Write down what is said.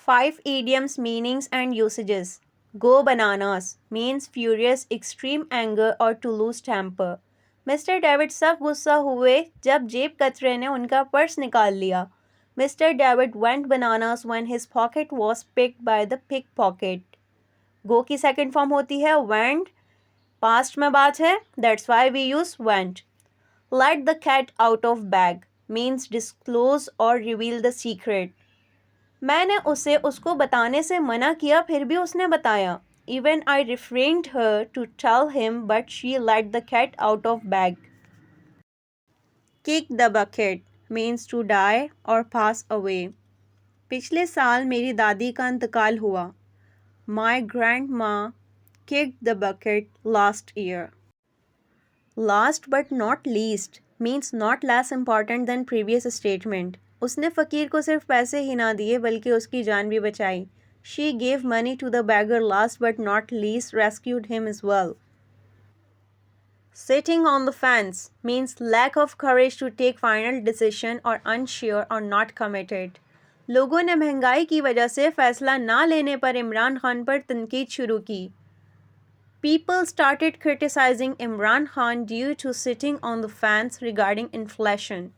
5 idioms, meanings and usages. Go bananas means furious, extreme anger or to lose temper. Mister David सब गुस्सा हुए जब जेब कतरे ने उनका पर्स निकाल लिया. Mister David went bananas when his pocket was picked by the pickpocket. Go की सेकंड फॉर्म होती है went. पास्ट में बात है, that's why we use went. Let the cat out of bag means disclose or reveal the secret. मैंने उसे उसको बताने से मना किया फिर भी उसने बताया. Even I refrained her to tell him but she let the cat out of bag. Kick the bucket means to die or pass away. पिछले साल मेरी दादी का इंतकाल हुआ. My grandma kicked the bucket last year. Last but not least means not less important than previous statement. उसने फ़कीर को सिर्फ पैसे ही ना दिए बल्कि उसकी जान भी बचाई. She gave money to the beggar last but not least rescued him as well. Sitting on the fence means lack of courage to take final decision or unsure or not committed. लोगों ने महंगाई की वजह से फैसला ना लेने पर इमरान खान पर तनकीद शुरू की. People started criticizing Imran Khan due to sitting on the fence regarding inflation.